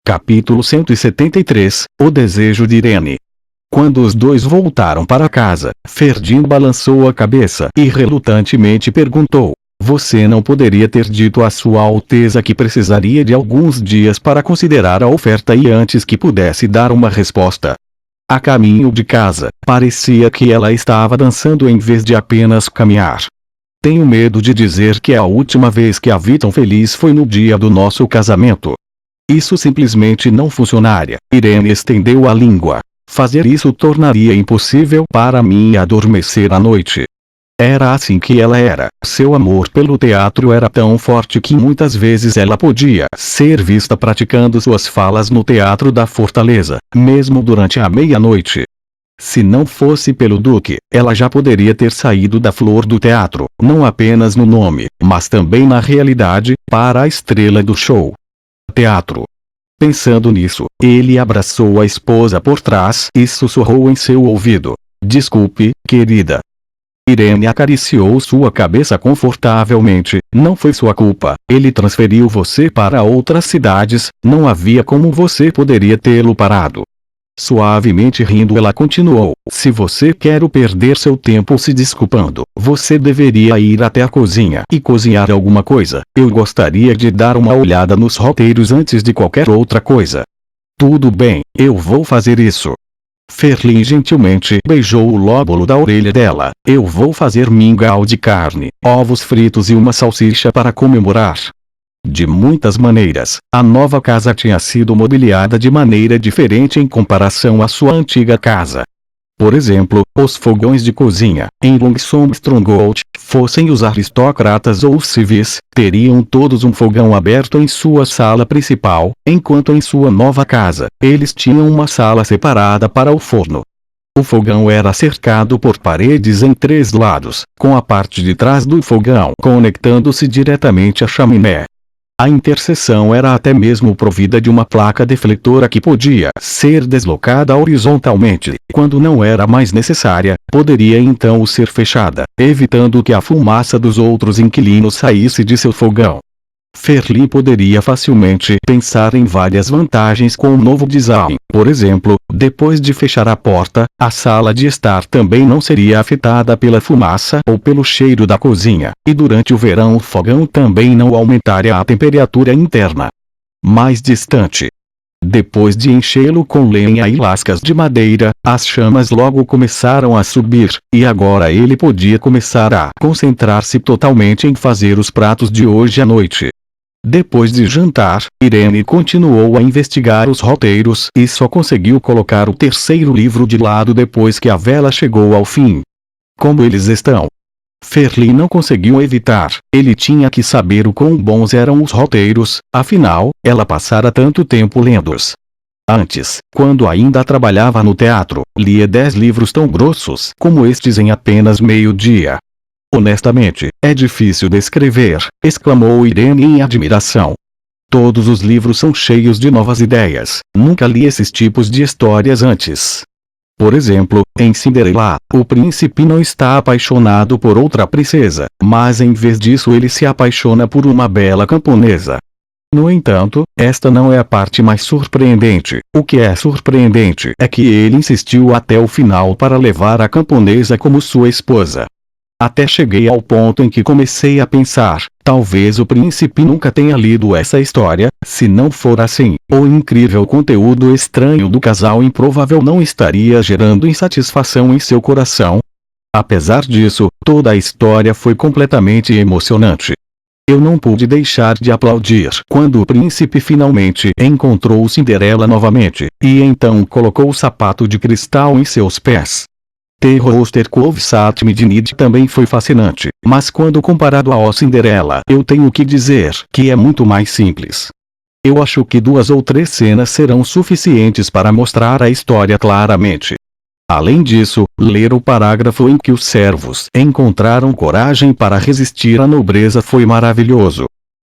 Capítulo 173 – O desejo de Irene. Quando os dois voltaram para casa, Ferdinand balançou a cabeça e relutantemente perguntou: "Você não poderia ter dito a Sua Alteza que precisaria de alguns dias para considerar a oferta e antes que pudesse dar uma resposta?" A caminho de casa, parecia que ela estava dançando em vez de apenas caminhar. "Tenho medo de dizer que a última vez que a vi tão feliz foi no dia do nosso casamento. Isso simplesmente não funcionaria." Irene estendeu a língua. "Fazer isso tornaria impossível para mim adormecer à noite." Era assim que ela era. Seu amor pelo teatro era tão forte que muitas vezes ela podia ser vista praticando suas falas no teatro da fortaleza, mesmo durante a meia-noite. Se não fosse pelo Duque, ela já poderia ter saído da flor do teatro, não apenas no nome, mas também na realidade, para a estrela do show. Teatro. Pensando nisso, ele abraçou a esposa por trás e sussurrou em seu ouvido: "Desculpe, querida." Irene acariciou sua cabeça confortavelmente. "Não foi sua culpa. Ele transferiu você para outras cidades, não havia como você poderia tê-lo parado." Suavemente rindo, ela continuou: "Se você quer perder seu tempo se desculpando, você deveria ir até a cozinha e cozinhar alguma coisa. Eu gostaria de dar uma olhada nos roteiros antes de qualquer outra coisa." "Tudo bem, eu vou fazer isso." Ferdinand gentilmente beijou o lóbulo da orelha dela. "Eu vou fazer mingau de carne, ovos fritos e uma salsicha para comemorar." De muitas maneiras, a nova casa tinha sido mobiliada de maneira diferente em comparação à sua antiga casa. Por exemplo, os fogões de cozinha, em Longstromgold, fossem os aristocratas ou civis, teriam todos um fogão aberto em sua sala principal, enquanto em sua nova casa, eles tinham uma sala separada para o forno. O fogão era cercado por paredes em 3 lados, com a parte de trás do fogão conectando-se diretamente à chaminé. A interseção era até mesmo provida de uma placa defletora que podia ser deslocada horizontalmente. Quando não era mais necessária, poderia então ser fechada, evitando que a fumaça dos outros inquilinos saísse de seu fogão. Ferdinand poderia facilmente pensar em várias vantagens com o novo design. Por exemplo, depois de fechar a porta, a sala de estar também não seria afetada pela fumaça ou pelo cheiro da cozinha, e durante o verão o fogão também não aumentaria a temperatura interna. Mais distante. Depois de enchê-lo com lenha e lascas de madeira, as chamas logo começaram a subir, e agora ele podia começar a concentrar-se totalmente em fazer os pratos de hoje à noite. Depois de jantar, Irene continuou a investigar os roteiros e só conseguiu colocar o 3º livro de lado depois que a vela chegou ao fim. "Como eles estão?" Ferdinand não conseguiu evitar. Ele tinha que saber o quão bons eram os roteiros, afinal, ela passara tanto tempo lendo-os. Antes, quando ainda trabalhava no teatro, lia 10 livros tão grossos como estes em apenas meio-dia. "Honestamente, é difícil descrever", exclamou Irene em admiração. "Todos os livros são cheios de novas ideias. Nunca li esses tipos de histórias antes." Por exemplo, em Cinderela, o príncipe não está apaixonado por outra princesa, mas em vez disso ele se apaixona por uma bela camponesa. No entanto, esta não é a parte mais surpreendente. O que é surpreendente é que ele insistiu até o final para levar a camponesa como sua esposa. Até cheguei ao ponto em que comecei a pensar: talvez o príncipe nunca tenha lido essa história. Se não for assim, o incrível conteúdo estranho do casal improvável não estaria gerando insatisfação em seu coração. Apesar disso, toda a história foi completamente emocionante. Eu não pude deixar de aplaudir quando o príncipe finalmente encontrou Cinderela novamente, e então colocou o sapato de cristal em seus pés. The Rooster Cove Sat Midnight também foi fascinante, mas quando comparado a Cinderela, eu tenho que dizer que é muito mais simples. Eu acho que 2 ou 3 cenas serão suficientes para mostrar a história claramente. Além disso, ler o parágrafo em que os servos encontraram coragem para resistir à nobreza foi maravilhoso.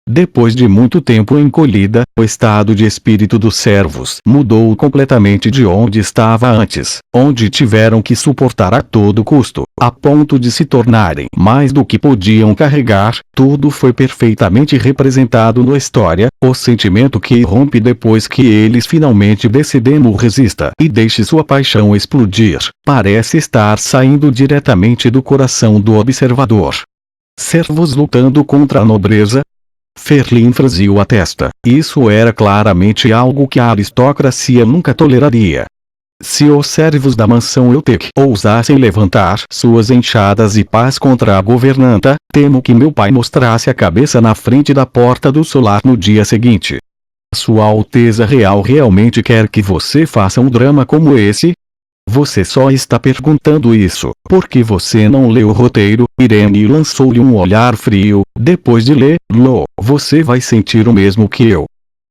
Depois de muito tempo encolhida, o estado de espírito dos servos mudou completamente de onde estava antes, onde tiveram que suportar a todo custo, a ponto de se tornarem mais do que podiam carregar. Tudo foi perfeitamente representado na história, o sentimento que irrompe depois que eles finalmente decidem resista e deixe sua paixão explodir, parece estar saindo diretamente do coração do observador. Servos lutando contra a nobreza? Ferlin franziu a testa. Isso era claramente algo que a aristocracia nunca toleraria. Se os servos da mansão Eutec ousassem levantar suas enxadas e pás contra a governanta, temo que meu pai mostrasse a cabeça na frente da porta do solar no dia seguinte. Sua Alteza Real realmente quer que você faça um drama como esse? Você só está perguntando isso porque você não leu o roteiro. Irene lançou-lhe um olhar frio. Depois de lê-lo, você vai sentir o mesmo que eu.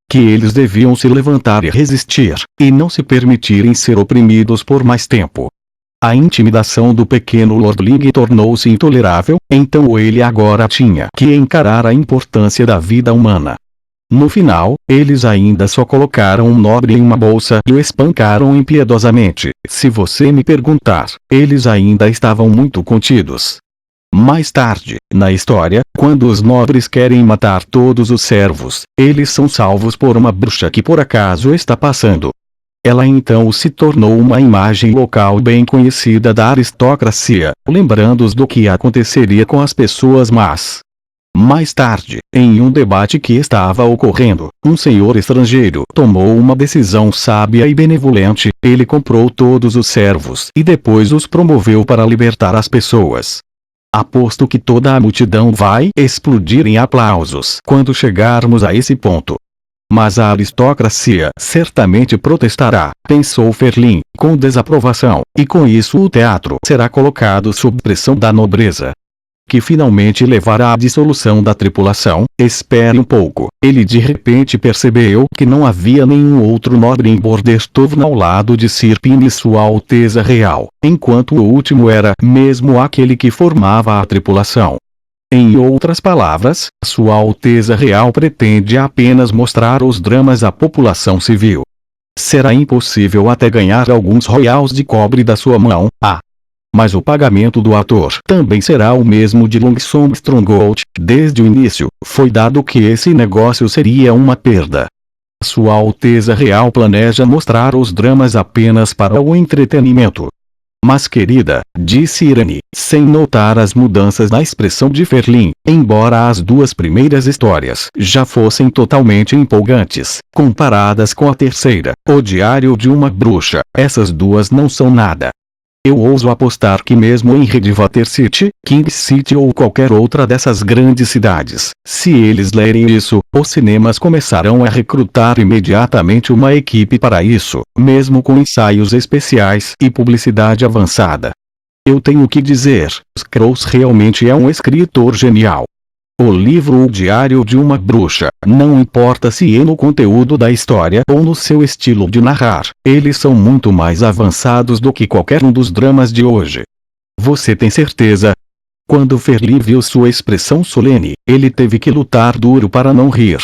Que eles deviam se levantar e resistir, e não se permitirem ser oprimidos por mais tempo. A intimidação do pequeno Lordling tornou-se intolerável, então ele agora tinha que encarar a importância da vida humana. No final, eles ainda só colocaram um nobre em uma bolsa e o espancaram impiedosamente. Se você me perguntar, eles ainda estavam muito contidos. Mais tarde, na história, quando os nobres querem matar todos os servos, eles são salvos por uma bruxa que por acaso está passando. Ela então se tornou uma imagem local bem conhecida da aristocracia, lembrando-os do que aconteceria com as pessoas más. Mais tarde, em um debate que estava ocorrendo, um senhor estrangeiro tomou uma decisão sábia e benevolente. Ele comprou todos os servos e depois os promoveu para libertar as pessoas. Aposto que toda a multidão vai explodir em aplausos quando chegarmos a esse ponto. Mas a aristocracia certamente protestará, pensou Ferlin, com desaprovação, e com isso o teatro será colocado sob pressão da nobreza, que finalmente levará à dissolução da tripulação. Espere um pouco. Ele de repente percebeu que não havia nenhum outro nobre em Bordertown ao lado de Sir Pin e Sua Alteza Real, enquanto o último era mesmo aquele que formava a tripulação. Em outras palavras, Sua Alteza Real pretende apenas mostrar os dramas à população civil. Será impossível até ganhar alguns royals de cobre da sua mão. Mas o pagamento do ator também será o mesmo de Longsomb Stronghold. Desde o início, foi dado que esse negócio seria uma perda. Sua Alteza Real planeja mostrar os dramas apenas para o entretenimento. Mas querida, disse Irene, sem notar as mudanças na expressão de Ferlin, embora as duas primeiras histórias já fossem totalmente empolgantes, comparadas com a terceira, O Diário de uma Bruxa, essas duas não são nada. Eu ouso apostar que mesmo em Redwater City, King City ou qualquer outra dessas grandes cidades, se eles lerem isso, os cinemas começarão a recrutar imediatamente uma equipe para isso, mesmo com ensaios especiais e publicidade avançada. Eu tenho que dizer, Scrolls realmente é um escritor genial. O livro O Diário de uma Bruxa, não importa se é no conteúdo da história ou no seu estilo de narrar, eles são muito mais avançados do que qualquer um dos dramas de hoje. Você tem certeza? Quando Ferlin viu sua expressão solene, ele teve que lutar duro para não rir.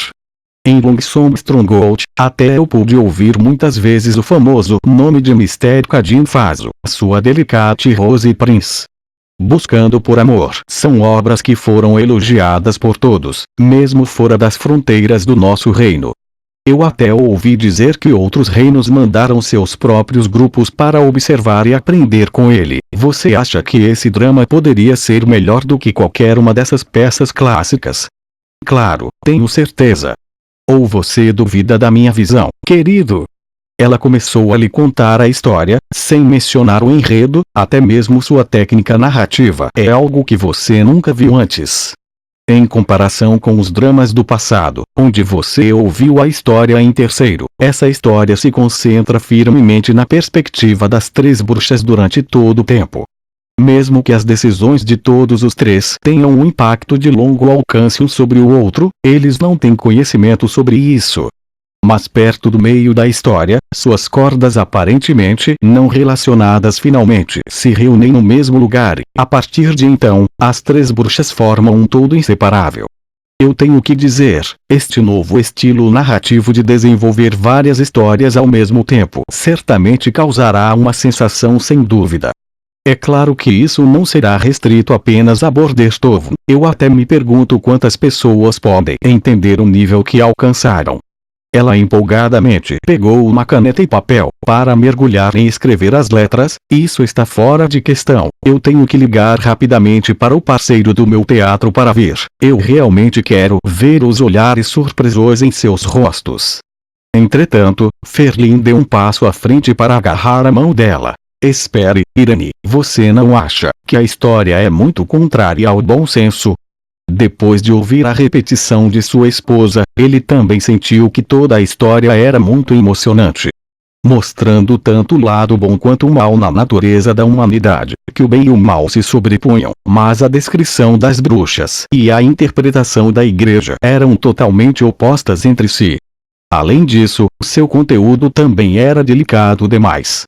Em Longsomb Stronghold, até eu pude ouvir muitas vezes o famoso nome de Mr. Cadin Fazo, sua Delicate Rose Prince. Buscando por Amor são obras que foram elogiadas por todos, mesmo fora das fronteiras do nosso reino. Eu até ouvi dizer que outros reinos mandaram seus próprios grupos para observar e aprender com ele. Você acha que esse drama poderia ser melhor do que qualquer uma dessas peças clássicas? Claro, tenho certeza. Ou você duvida da minha visão, querido? Ela começou a lhe contar a história, sem mencionar o enredo, até mesmo sua técnica narrativa é algo que você nunca viu antes. Em comparação com os dramas do passado, onde você ouviu a história em terceiro, essa história se concentra firmemente na perspectiva das três bruxas durante todo o tempo. Mesmo que as decisões de todos os três tenham um impacto de longo alcance um sobre o outro, eles não têm conhecimento sobre isso. Mas perto do meio da história, suas cordas aparentemente não relacionadas finalmente se reúnem no mesmo lugar. A partir de então, as três bruxas formam um todo inseparável. Eu tenho que dizer, este novo estilo narrativo de desenvolver várias histórias ao mesmo tempo certamente causará uma sensação sem dúvida. É claro que isso não será restrito apenas a Bordestovo. Eu até me pergunto quantas pessoas podem entender o nível que alcançaram. Ela empolgadamente pegou uma caneta e papel para mergulhar em escrever as letras. Isso está fora de questão. Eu tenho que ligar rapidamente para o parceiro do meu teatro para ver. Eu realmente quero ver os olhares surpresos em seus rostos. Entretanto, Ferlin deu um passo à frente para agarrar a mão dela. Espere, Irene, você não acha que a história é muito contrária ao bom senso? Depois de ouvir a repetição de sua esposa, ele também sentiu que toda a história era muito emocionante, mostrando tanto o lado bom quanto o mal na natureza da humanidade, que o bem e o mal se sobrepunham, mas a descrição das bruxas e a interpretação da igreja eram totalmente opostas entre si. Além disso, seu conteúdo também era delicado demais.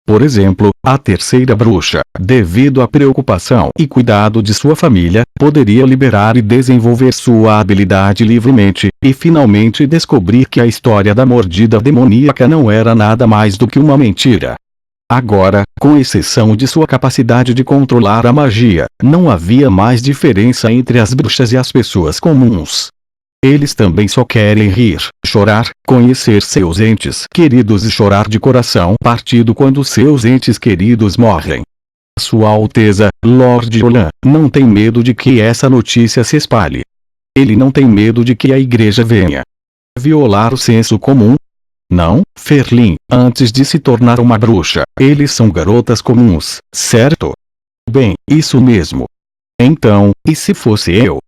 Por exemplo, a terceira bruxa, devido à preocupação e cuidado de sua família, poderia liberar e desenvolver sua habilidade livremente, e finalmente descobrir que a história da mordida demoníaca não era nada mais do que uma mentira. Agora, com exceção de sua capacidade de controlar a magia, não havia mais diferença entre as bruxas e as pessoas comuns. Eles também só querem rir, chorar, conhecer seus entes queridos e chorar de coração partido quando seus entes queridos morrem. Sua Alteza, Lord Olan, não tem medo de que essa notícia se espalhe. Ele não tem medo de que a igreja venha violar o senso comum. Não, Ferlin, antes de se tornar uma bruxa, eles são garotas comuns, certo? Bem, isso mesmo. Então, e se fosse eu?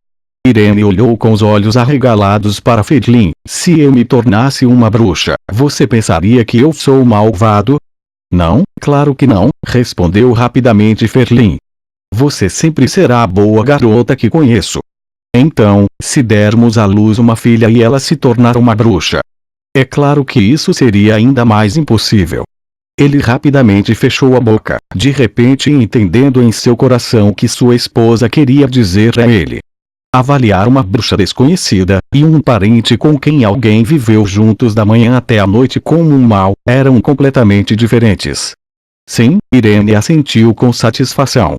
Irene olhou com os olhos arregalados para Ferlin. Se eu me tornasse uma bruxa, você pensaria que eu sou malvado? Não, claro que não, respondeu rapidamente Ferlin. Você sempre será a boa garota que conheço. Então, se dermos à luz uma filha e ela se tornar uma bruxa, é claro que isso seria ainda mais impossível. Ele rapidamente fechou a boca, de repente entendendo em seu coração o que sua esposa queria dizer a ele. Avaliar uma bruxa desconhecida, e um parente com quem alguém viveu juntos da manhã até a noite como um mal, eram completamente diferentes. Sim, Irene assentiu com satisfação.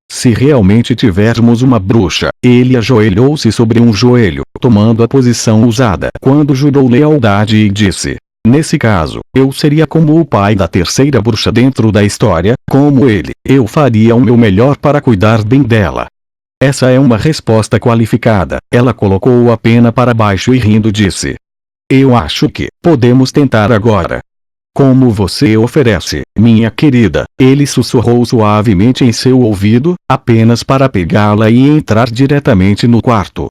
Se realmente tivermos uma bruxa, ele ajoelhou-se sobre um joelho, tomando a posição usada quando jurou lealdade e disse: nesse caso, eu seria como o pai da terceira bruxa dentro da história, como ele, eu faria o meu melhor para cuidar bem dela. Essa é uma resposta qualificada. Ela colocou a pena para baixo e rindo disse: eu acho que podemos tentar agora. Como você oferece, minha querida? Ele sussurrou suavemente em seu ouvido, apenas para pegá-la e entrar diretamente no quarto.